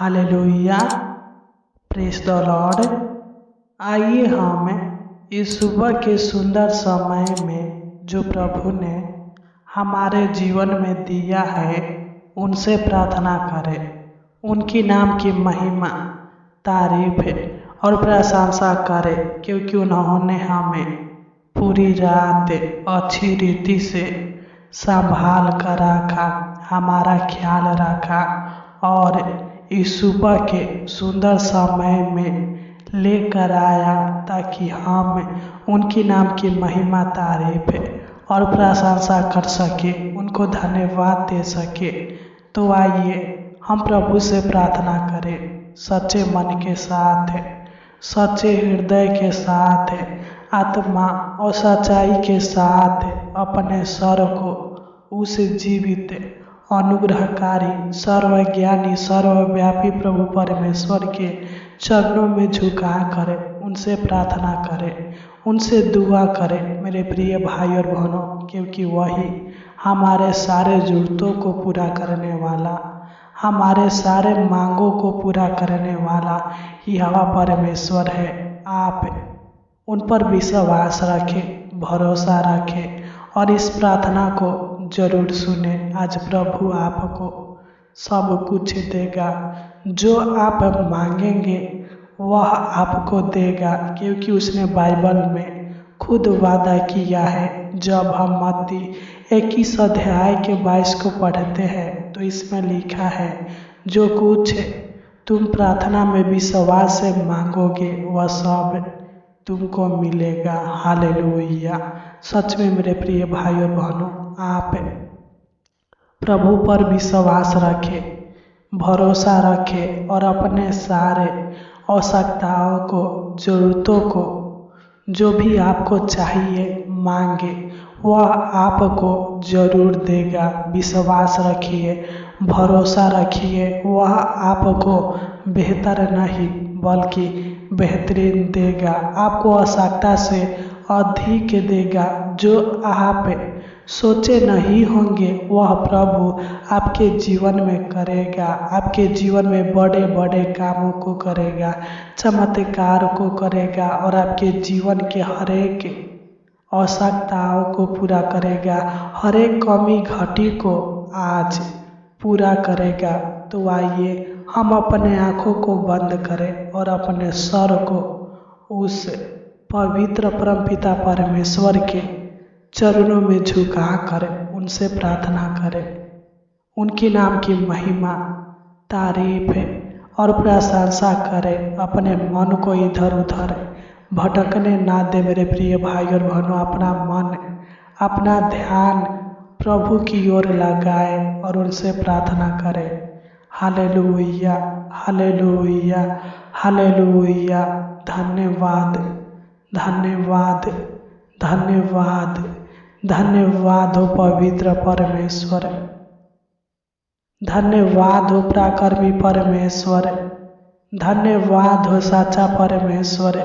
Hallelujah, praise the Lord. आइए हम इस सुबह के सुंदर समय में जो प्रभु ने हमारे जीवन में दिया है उनसे प्रार्थना करें, उनकी नाम की महिमा, तारीफ और प्रशंसा करें, क्योंकि उन्होंने हमें पूरी रात अच्छी रीति से संभाल कर रखा, हमारा ख्याल रखा और इस सुबह के सुंदर समय में लेकर आया ताकि हम उनकी नाम की महिमा, तारीफ और प्रशंसा कर सके, उनको धन्यवाद दे सके। तो आइए हम प्रभु से प्रार्थना करें, सच्चे मन के साथ, सच्चे हृदय के साथ, आत्मा और सच्चाई के साथ अपने स्वर को उस जीवित, अनुग्रहकारी, सर्वज्ञानी, सर्वव्यापी प्रभु परमेश्वर के चरणों में झुका कर उनसे प्रार्थना करें, उनसे दुआ करें मेरे प्रिय भाई और बहनों, क्योंकि वही हमारे सारे ज़रूरतों को पूरा करने वाला, हमारे सारे मांगों को पूरा करने वाला यहोवा परमेश्वर है। आप उन पर विश्वास रखें, भरोसा रखें और इस प्रार्थना को जरूर सुने। आज प्रभु आपको सब कुछ देगा, जो आप मांगेंगे वह आपको देगा, क्योंकि उसने बाइबल में खुद वादा किया है। जब हम मत्ती 21 अध्याय के 22 को पढ़ते हैं तो इसमें लिखा है, जो कुछ तुम प्रार्थना में विश्वास से मांगोगे वह सब तुमको मिलेगा। हालेलुया। सच में मेरे प्रिय भाई और बहनों, आप प्रभु पर विश्वास रखें, भरोसा रखें और अपने सारे आवश्यकताओं को, ज़रूरतों को, जो भी आपको चाहिए मांगे, वह आपको जरूर देगा। विश्वास रखिए, भरोसा रखिए, वह आपको बेहतर नहीं बल्कि बेहतरीन देगा, आपको आवश्यकता से अधिक देगा। जो आप सोचे नहीं होंगे वह प्रभु आपके जीवन में करेगा, आपके जीवन में बड़े बड़े कामों को करेगा, चमत्कार को करेगा और आपके जीवन के हर एक आवश्यकताओं को पूरा करेगा, हर एक कमी घटी को आज पूरा करेगा। तो आइए हम अपने आँखों को बंद करें और अपने सर को उस पवित्र परमपिता परमेश्वर के चरणों में झुका कर उनसे प्रार्थना करें, उनकी नाम की महिमा, तारीफ और प्रशंसा करें। अपने मन को इधर उधर भटकने ना दे मेरे प्रिय भाई और बहनों। अपना मन, अपना ध्यान प्रभु की ओर लगाए और उनसे प्रार्थना करें। Hallelujah, hallelujah, hallelujah. धन्यवाद, धन्यवाद, धन्यवाद, धन्यवाद हो पवित्र परमेश्वर, धन्यवाद हो पराक्रमी परमेश्वर, धन्यवाद हो सच्चा परमेश्वर,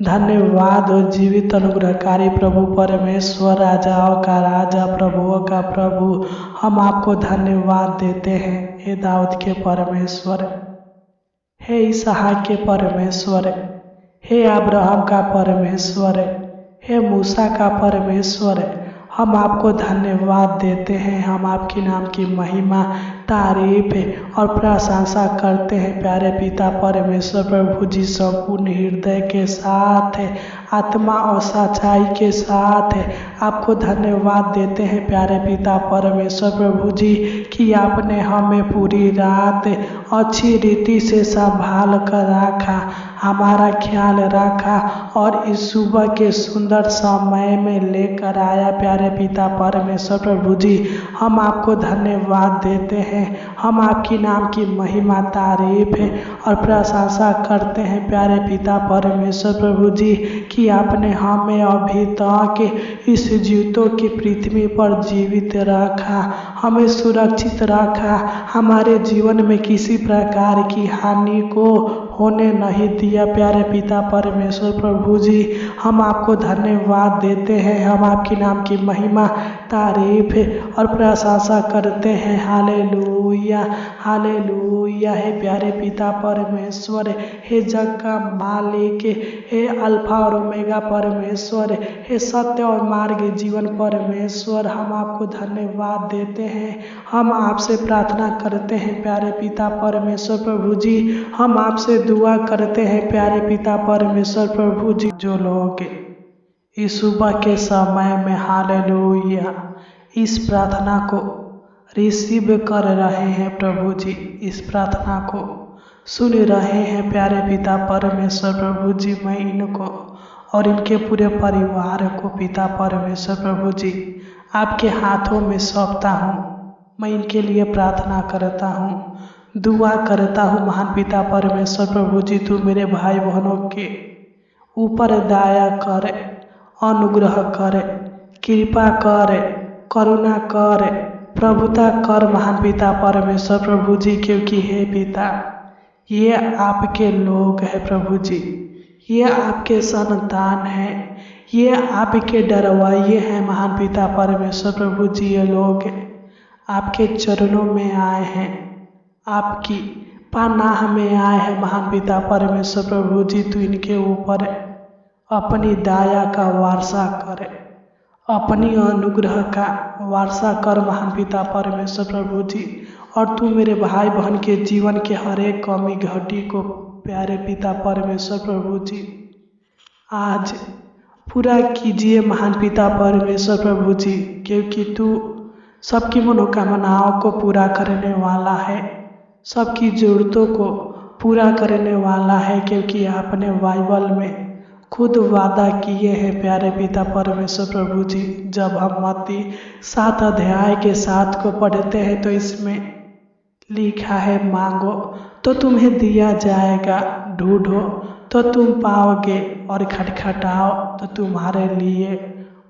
धन्यवाद हो जीवित अनुग्रहकारी प्रभु परमेश्वर, राजाओं का राजा, प्रभुओं का प्रभु। हम आपको धन्यवाद देते हैं, हे दाऊद के परमेश्वर, हे इसहाक के परमेश्वर, हे अब्राहम का परमेश्वर, हे मूसा का परमेश्वर। हम आपको धन्यवाद देते हैं, हम आपके नाम की महिमा, तारीफ और प्रशंसा करते हैं। प्यारे पिता परमेश्वर, प्रभु जी संपूर्ण हृदय के साथ, आत्मा और सच्चाई के साथ आपको धन्यवाद देते हैं। प्यारे पिता परमेश्वर प्रभु जी, कि आपने हमें पूरी रात अच्छी रीति से संभाल कर रखा, हमारा ख्याल रखा और इस सुबह के सुंदर समय में लेकर आया। प्यारे पिता परमेश्वर प्रभु जी, हम आपको धन्यवाद देते हैं, हम आपकी नाम की महिमा, तारीफ और प्रशंसा करते हैं। प्यारे पिता परमेश्वर प्रभु जी, कि आपने हमें अभी तक इस जीवितों की पृथ्वी पर जीवित रखा, हमें सुरक्षित रखा, हमारे जीवन में किसी प्रकार की हानि को होने नहीं दिया। प्यारे पिता परमेश्वर प्रभु जी, हम आपको धन्यवाद देते हैं, हम आपके नाम की महिमा, तारीफ और प्रशंसा करते हैं। Hallelujah, hallelujah. हे प्यारे पिता परमेश्वर, हे जग का मालिक, हे अल्फा और ओमेगा परमेश्वर, हे सत्य और मार्ग जीवन परमेश्वर, हम आपको धन्यवाद देते हैं। हम आपसे प्रार्थना करते हैं प्यारे पिता परमेश्वर प्रभु जी, हम आपसे दुआ करते हैं प्यारे पिता परमेश्वर प्रभु जी। जो लोग इस सुबह के समय में हालेलुया इस प्रार्थना को रिसीव कर रहे हैं प्रभु जी, इस प्रार्थना को सुन रहे हैं प्यारे पिता परमेश्वर प्रभु जी, मैं इनको और इनके पूरे परिवार को पिता परमेश्वर प्रभु जी आपके हाथों में सौंपता हूँ। मैं इनके लिए प्रार्थना करता हूँ, दुआ करता हूँ। महान पिता परमेश्वर प्रभु जी, तू मेरे भाई बहनों के ऊपर दया कर, अनुग्रह कर, कृपा कर, करुणा कर, प्रभुता कर महान पिता परमेश्वर प्रभु जी, क्योंकि हे पिता ये आपके लोग हैं प्रभु जी, ये आपके संतान हैं, ये आपके डरवाइए हैं महान पिता परमेश्वर प्रभु जी। ये लोग आपके चरणों में आए हैं, आपकी पनाह में आए हैं महान पिता परमेश्वर प्रभु जी, तू इनके ऊपर अपनी दया का वर्षा कर, अपनी अनुग्रह का वर्षा कर महान पिता परमेश्वर प्रभु जी। और तू मेरे भाई बहन के जीवन के हर एक कमी घटी को प्यारे पिता परमेश्वर प्रभु जी आज पूरा कीजिए महान पिता परमेश्वर प्रभु जी, क्योंकि तू सबकी मनोकामनाओं को पूरा करने वाला है, सबकी ज़रूरतों को पूरा करने वाला है, क्योंकि आपने बाइबल में खुद वादा किए हैं प्यारे पिता परमेश्वर प्रभु जी। जब हम मत्ती 7 अध्याय के 7 को पढ़ते हैं तो इसमें लिखा है, मांगो तो तुम्हें दिया जाएगा, ढूंढो तो तुम पाओगे, और खटखटाओ तो तुम्हारे लिए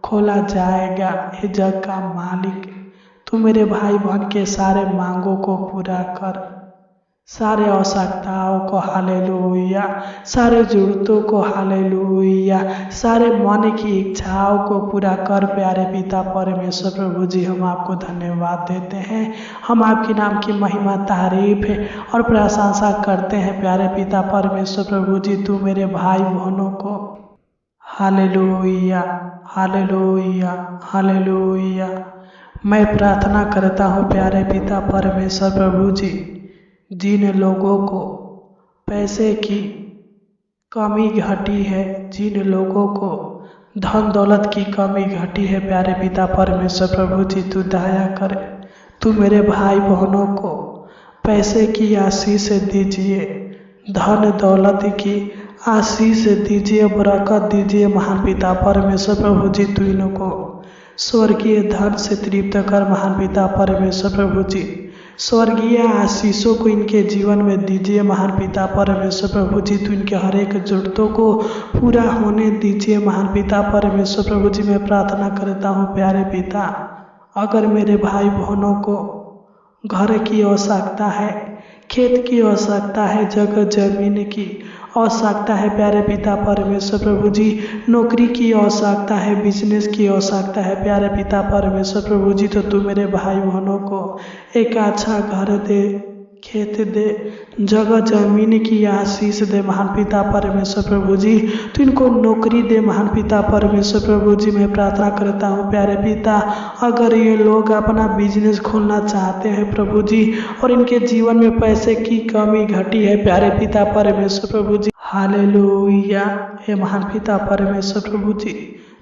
खोला जाएगा। हे जग का मालिक, तू मेरे भाई बहन के सारे मांगों को पूरा कर, सारे आवश्यकताओं को हालेलुया, सारे जरूरतों को हालेलुया, सारे मन की इच्छाओं को पूरा कर प्यारे पिता परमेश्वर प्रभु जी। हम आपको धन्यवाद देते हैं, हम आपके नाम की महिमा, तारीफ और प्रशंसा करते हैं प्यारे पिता परमेश्वर प्रभु जी। तू मेरे भाई बहनों को हालेलुया, हालेलुया, हालेलुया। मैं प्रार्थना करता हूँ प्यारे पिता परमेश्वर प्रभु जी, जिन लोगों को पैसे की कमी घटी है, जिन लोगों को धन दौलत की कमी घटी है प्यारे पिता परमेश्वर प्रभु जी, तू दया कर, तू मेरे भाई बहनों को पैसे की आशीष दीजिए, धन दौलत की आशीष दीजिए, बरकत दीजिए महान पिता परमेश्वर प्रभु जी। तू इनको स्वर्गीय धन से तृप्त कर महान पिता परमेश्वर प्रभु जी, स्वर्गीय आशीषों को इनके जीवन में दीजिए महान पिता परमेश्वर प्रभु जी। तू इनके हर एक जरूरतों को पूरा होने दीजिए महान पिता परमेश्वर प्रभु जी। मैं प्रार्थना करता हूँ प्यारे पिता, अगर मेरे भाई बहनों को घर की आवश्यकता है, खेत की आवश्यकता है, जगह जमीन की आवश्यकता है प्यारे पिता परमेश्वर प्रभु जी, नौकरी की आवश्यकता है, बिजनेस की आवश्यकता है प्यारे पिता परमेश्वर प्रभु जी, तो तू मेरे भाई बहनों को एक अच्छा घर दे, खेत दे, जगह जमीन की आशीष दे महान पिता परमेश्वर प्रभु जी। तो इनको नौकरी दे महान पिता परमेश्वर प्रभु जी। मैं प्रार्थना करता हूँ प्यारे पिता, अगर ये लोग अपना बिजनेस खोलना चाहते हैं प्रभु जी और इनके जीवन में पैसे की कमी घटी है प्यारे पिता परमेश्वर प्रभु जी, हालेलुया। हे महान पिता परमेश्वर प्रभु जी,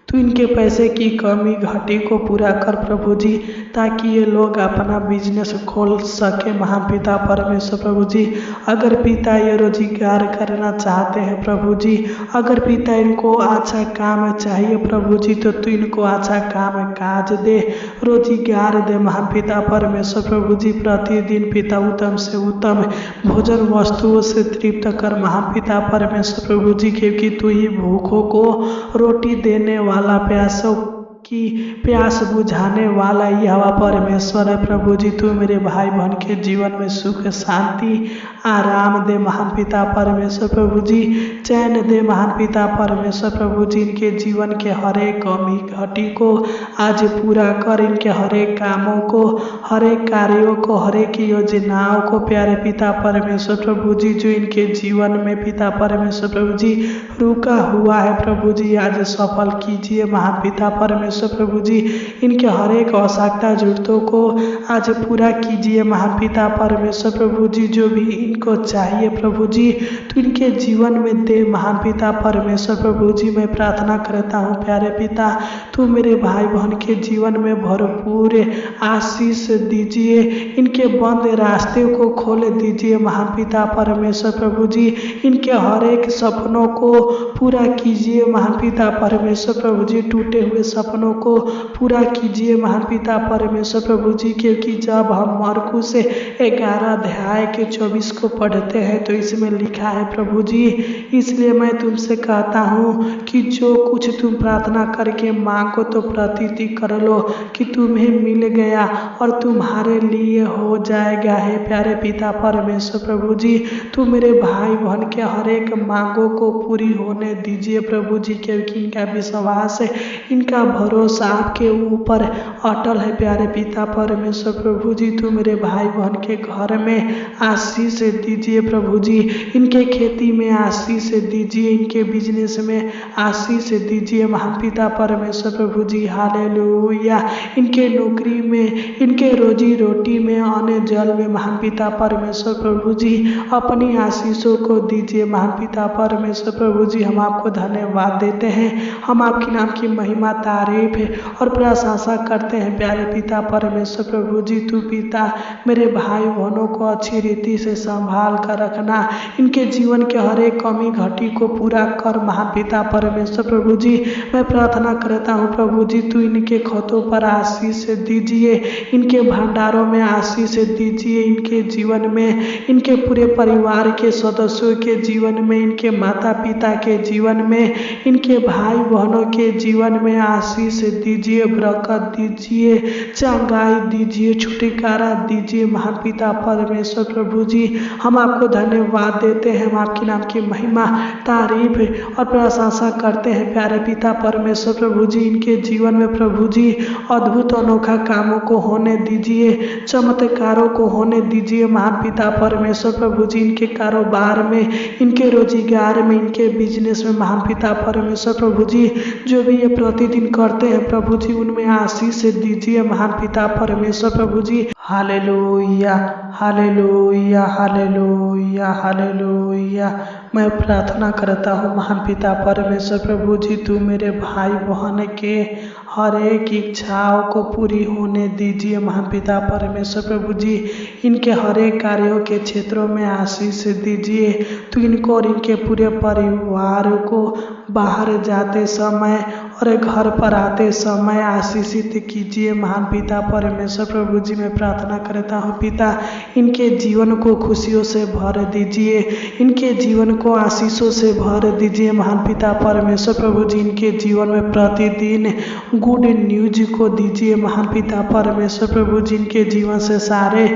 तू इनके पैसे की कमी घटी को पूरा कर प्रभु जी, ताकि ये लोग अपना बिजनेस खोल सके महान पिता परमेश्वर प्रभु जी। अगर पिता ये रोजगार करना चाहते हैं प्रभु जी, अगर पिता इनको अच्छा काम चाहिए प्रभु जी, तो तू इनको अच्छा काम काज दे, रोजगार दे महान पिता परमेश्वर प्रभु जी। प्रतिदिन पिता उत्तम से उत्तम भोजन वस्तुओं से तृप्त कर महान पिता परमेश्वर प्रभु जी, क्योंकि तू ही भूखों को रोटी देने वाला, प्यासों की प्यास बुझाने वाला यहोवा परमेश्वर है प्रभु जी। तू मेरे भाई बहन के जीवन में सुख शांति आराम दे महान पिता परमेश्वर प्रभु जी। चैन दे महान पिता परमेश्वर प्रभु जी। इनके जीवन के हर एक कमी घटी को आज पूरा कर, इनके हर एक कामों को, हर एक कार्यों को, हर एक योजनाओं को प्यारे पिता परमेश्वर प्रभु जी जो इनके जीवन में पिता परमेश्वर प्रभु जी रुका हुआ है प्रभु जी, आज सफल कीजिए महान पिता परमेश्वर प्रभु जी। इनके हर एक आवश्यकता जरूरतों को आज पूरा कीजिए महान पिता परमेश्वर प्रभु जी। जो भी इनको चाहिए प्रभु जी तो इनके जीवन में दे महान पिता परमेश्वर प्रभु जी। मैं प्रार्थना करता हूँ प्यारे पिता, तू मेरे भाई बहन के जीवन में भरपूर आशीष दीजिए, इनके बंद रास्ते को खोल दीजिए महान पिता परमेश्वर प्रभु जी। इनके हर एक सपनों को पूरा कीजिए महान पिता परमेश्वर प्रभु जी। टूटे हुए सपनों को पूरा कीजिए महान पिता परमेश्वर प्रभु जी। क्योंकि जब हम मरकुस 11 अध्याय के 24 को पढ़ते हैं तो इसमें लिखा है प्रभु जी, इसलिए मैं तुमसे कहता हूँ कि जो कुछ तुम प्रार्थना करके मांगो तो प्रतीति कर लो कि तुम्हें मिल गया और तुम्हारे लिए हो जाएगा। है प्यारे पिता परमेश्वर प्रभु जी, तू मेरे भाई बहन के हर एक मांगों को पूरी होने दीजिए प्रभु जी। क्योंकि इनका विश्वास है, इनका भरोसा आपके ऊपर अटल है प्यारे पिता परमेश्वर प्रभु जी। तू मेरे भाई बहन के घर में आशीष दीजिए प्रभु जी, इनके खेती में आशीष दीजिए, इनके बिजनेस में आशीष दीजिए महान पिता परमेश्वर प्रभु जी। हालेलुया। इनके नौकरी में, इनके रोजी रोटी में, अन्न जल में महान पिता परमेश्वर प्रभु जी अपनी आशीषों को दीजिए महान पिता परमेश्वर प्रभु जी। हम आपको धन्यवाद देते हैं, हम आपके नाम की महिमा तारीफ और प्रशंसा करते हैं प्यारे पिता परमेश्वर प्रभु जी। तू पिता मेरे भाई बहनों को अच्छी रीति से संभाल कर रखना, इनके जीवन के हर एक कमी घटी को पूरा कर महान पिता परमेश्वर प्रभु जी। मैं प्रार्थना करता हूँ प्रभु जी, तू इनके खतों पर आशीष दीजिए, इनके भंडारों में आशीष दीजिए, इनके जीवन में, इनके पूरे परिवार के सदस्यों के जीवन में, इनके माता पिता के जीवन में, इनके भाई बहनों के जीवन में आशीष दीजिए, बरकत दीजिए, चंगाई दीजिए, छुटकारा दीजिए महान पिता परमेश्वर प्रभु जी। हम आपको धन्यवाद देते हैं, हम आपके नाम की महिमा तारीफ और प्रशंसा करते हैं प्यारे पिता परमेश्वर प्रभु जी। इनके जीवन में प्रभु जी अद्भुत अनोखा कामों को होने दीजिए, चमत्कारों को होने दीजिए महान पिता परमेश्वर प्रभु जी। इनके कारोबार में, इनके रोजगार में, इनके बिजनेस में महान पिता परमेश्वर प्रभु जी जो भी ये प्रतिदिन करते हैं प्रभु जी उनमें आशीष दीजिए महान पिता परमेश्वर प्रभु जी। Hallelujah hallelujah hallelujah hallelujah. मैं प्रार्थना करता हूँ महान पिता परमेश्वर प्रभु जी, तू मेरे भाई बहन के हर एक इच्छाओं को पूरी होने दीजिए महान पिता परमेश्वर प्रभु जी। इनके हर एक कार्यों के क्षेत्रों में आशीष दीजिए, तो इनको और इनके पूरे परिवार को बाहर जाते समय और घर पर आते समय आशीषित कीजिए महान पिता परमेश्वर प्रभु जी। मैं प्रार्थना करता हूँ पिता, इनके जीवन को खुशियों से भर दीजिए, इनके जीवन को आशीषों से भर दीजिए महान पिता परमेश्वर प्रभु जी। इनके जीवन में प्रतिदिन गुड न्यूज को दीजिए महान पिता परमेश्वर प्रभु जी। इनके जीवन से सारे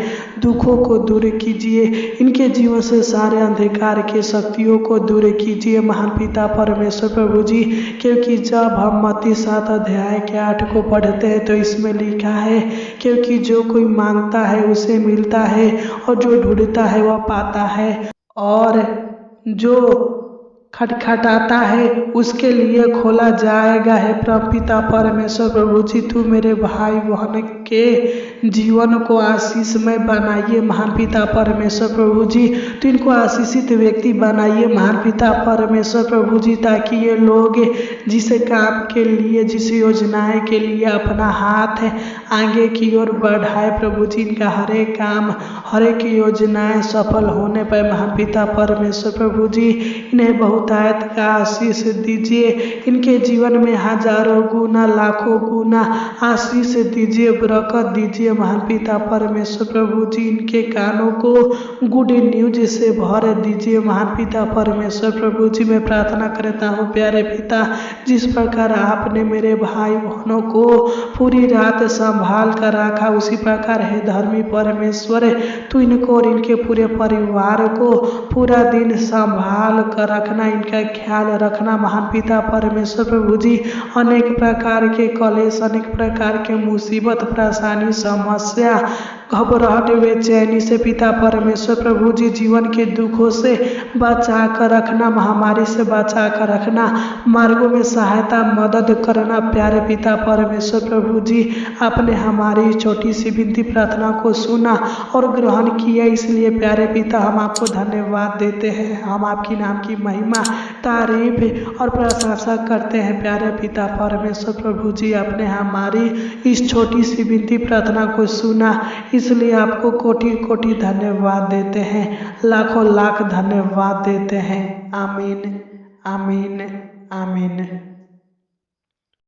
दुखों को दूर कीजिए, इनके जीवन से सारे अंधकार के शक्तियों को दूर कीजिए महान पिता परमेश्वर प्रभु जी। क्योंकि जब हम मत्ती 7 अध्याय के 8 को पढ़ते हैं तो इसमें लिखा है, क्योंकि जो कोई मांगता है उसे मिलता है और जो ढूंढता है वह पाता है और जो खटखटाता है उसके लिए खोला जाएगा। है प्रभु पिता परमेश्वर प्रभु जी, तू मेरे भाई बहन के जीवन को आशीषमय बनाइए महान पिता परमेश्वर प्रभु जी। तो इनको आशीषित व्यक्ति बनाइए महान पिता परमेश्वर प्रभु जी, ताकि ये लोग जिस काम के लिए, जिस योजनाएं के लिए अपना हाथ आगे की ओर बढ़ाए प्रभु जी, इनका हर एक काम, हर एक योजनाएं सफल होने पर महान पिता परमेश्वर प्रभु जी इन्हें बहुत बहुतायत का आशीष दीजिए। इनके जीवन में हजारों गुना लाखों गुना आशीष दीजिए, बरकत दीजिए महान पिता परमेश्वर प्रभु जी। इनके कानों को गुड न्यूज से भर दीजिए महान पिता परमेश्वर प्रभु जी। मैं प्रार्थना करता हूँ प्यारे पिता, जिस प्रकार आपने मेरे भाई बहनों को पूरी रात संभाल कर रखा, उसी प्रकार है धर्मी परमेश्वर तू इनको और इनके पूरे परिवार को पूरा दिन संभाल कर रखना, इनका ख्याल रखना महान पिता परमेश्वर प्रभु जी। अनेक प्रकार के कलेश, अनेक प्रकार के मुसीबत, परेशानी, समस्या, घबराहट, बेचैनी से पिता परमेश्वर प्रभु जी जीवन के दुखों से बचा कर रखना, महामारी से बचा कर रखना, मार्गों में सहायता मदद करना प्यारे पिता परमेश्वर प्रभु जी। आपने हमारी छोटी सी विनती प्रार्थना को सुना और ग्रहण किया, इसलिए प्यारे पिता हम आपको धन्यवाद देते हैं। हम आपकी नाम की महिमा, तारीफ और प्रशंसा करते हैं प्यारे पिता परमेश्वर प्रभु जी। आपने हमारी इस छोटी सी विनती प्रार्थना को सुना, इसलिए आपको कोटि कोटि धन्यवाद देते हैं, लाखों लाख धन्यवाद देते हैं। आमीन, आमीन, आमीन।